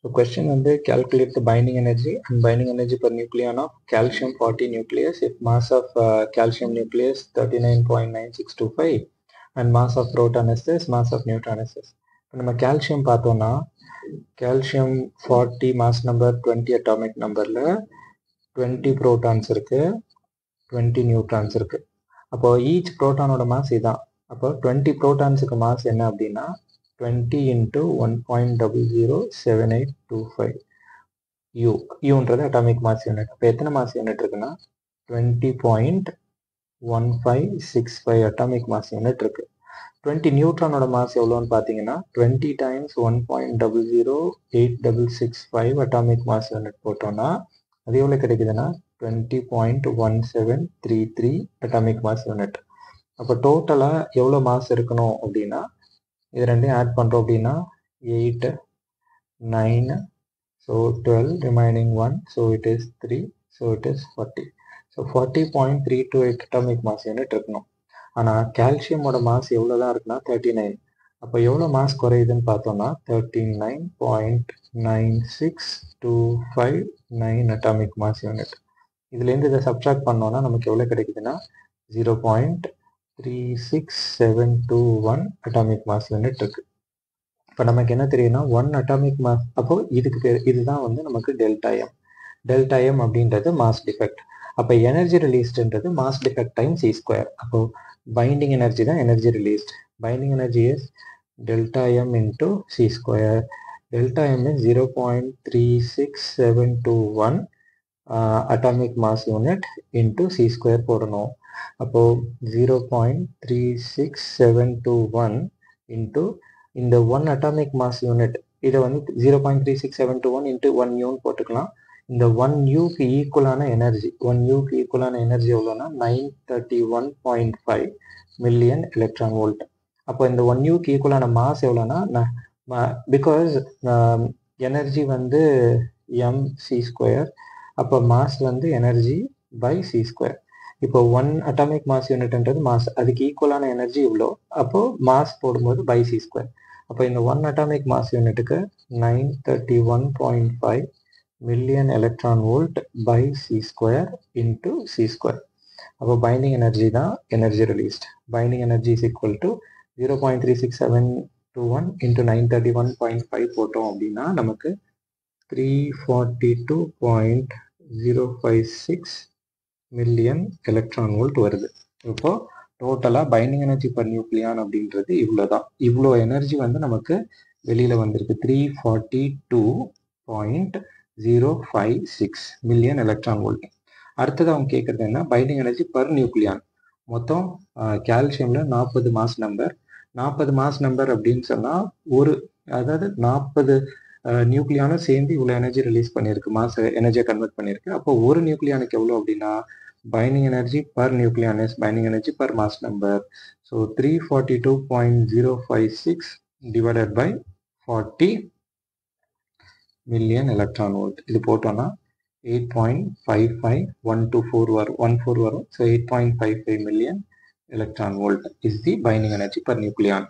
So question வந்து calculate the binding energy and binding energy per nucleon of calcium 40 nucleus if mass of calcium nucleus 39.9625 and mass of proton is this, mass of neutron is this. இப்போ நம்ம calcium பார்த்தோம்னா calcium 40 mass number 20 atomic numberல 20 protons இருக்கு 20 neutrons இருக்கு. அப்போ each protonோட mass இதான். அப்போ 20 protonsக்கு mass என்ன அப்படின்னா 20 into 1.007825 U. Uன்றது atomic mass unit. அப்போ எத்தனை mass unit இருக்குன்னா 20.1565 atomic mass unit இருக்கு. 20 நியூட்ரானோட மாஸ் எவ்வளோன்னு பார்த்தீங்கன்னா 20 times 1.008665 atomic mass unit போட்டோம்னா அது எவ்வளோ கிடைக்குதுன்னா 20.1733 atomic mass unit. அப்போ டோட்டலாக எவ்வளோ மாஸ் இருக்கணும் அப்படின்னா இது ரெண்டையும் ஆட் பண்ணுறோம் அப்படின்னா 8 9 so 12 remaining 1 so it is 3 so it is 40 so 40.328 atomic mass unit இருக்கணும். ஆனால் கால்சியமோட மாஸ் எவ்வளோ தான் இருக்குன்னா 39. அப்போ எவ்வளோ மாஸ் குறையுதுன்னு பார்த்தோம்னா 39.96259 atomic mass unit. இதுலேருந்து இதை சப்ட்ராக்ட் பண்ணோம்னா நமக்கு எவ்வளோ கிடைக்குதுன்னா 0.36721 atomic mass unit இருக்கு. இப்போ நமக்கு என்ன தெரியும்னா 1 atomic mass, அப்போ இதுக்கு பேர் இதுதான் வந்து நமக்கு டெல்டா எம். டெல்டா எம் அப்படின்றது மாஸ் டிஃபெக்ட். அப்போ எனர்ஜி ரிலீஸ்டுன்றது மாஸ் டிஃபெக்ட் டைம்ஸ் இ ஸ்கொயர். அப்போ பைண்டிங் எனர்ஜி தான் energy released. Binding energy is delta M into c square. Delta M is 0.36721 atomic mass unit into c square போடணும். அப்போ 0.36721 into இந்த 1 atomic mass unit இதை வந்து 0.36721 into 1 U போட்டுக்கலாம். இந்த 1 Uக்கு ஈக்குவலான எனர்ஜி 1 Uக்கு ஈக்குவலான எனர்ஜி எவ்வளோன்னா 931.5 மில்லியன் எலக்ட்ரான் வோல்ட். அப்போ இந்த 1 Uக்கு ஈக்குவலான மாஸ் எவ்வளோன்னா பிகாஸ் எனர்ஜி வந்து எம் சி ஸ்கொயர், அப்போ மாஸ் வந்து எனர்ஜி பை சி ஸ்கொயர். இப்போ 1 அட்டாமிக் மாஸ் யூனிட்ன்றது மாஸ், அதுக்கு ஈக்குவலான எனர்ஜி இவ்வளோ, அப்போ மாஸ் போடும்போது பை சி ஸ்கொயர். அப்போ இந்த 1 அட்டாமிக் மாஸ் யூனிட்டுக்கு 931.5 million electron volt by c square into c square. அப்போ பைண்டிங் எனர்ஜி தான் energy released. Binding energy is equal to 0.36721 into 931.5 போட்டோம் அப்படின்னா நமக்கு 342.056 மில்லியன் எலக்ட்ரான் வோல்ட் வருது. இப்போ டோட்டலாக பைண்டிங் எனர்ஜி பர் நியூக்ளியான் அப்படின்றது இவ்வளோ தான். இவ்வளோ எனர்ஜி வந்து நமக்கு வெளியில் வந்திருக்கு 342.056 மில்லியன் எலக்ட்ரான் வோல்ட். அடுத்தது அவங்க கேட்குறது என்ன, பைண்டிங் எனர்ஜி பர் நியூக்ளியான். மொத்தம் கால்சியமில் 40 மாஸ் நம்பர். 40 மாஸ் நம்பர் அப்படின்னு சொன்னால் அதாவது 40 நியூக்ளியானும் சேர்ந்து இவ்வளோ எனர்ஜி ரிலீஸ் பண்ணியிருக்கு, மாஸ் எனர்ஜியை கன்வெர்ட் பண்ணியிருக்கு. அப்போ ஒரு நியூக்ளியானுக்கு எவ்வளோ அப்படின்னா binding energy per nucleon is binding energy per mass number. So 342.056 divided by 40 million electron volt. இது போட்டோம்னா 8.55124 வரும். So 8.55 million electron volt is the binding energy per nucleon.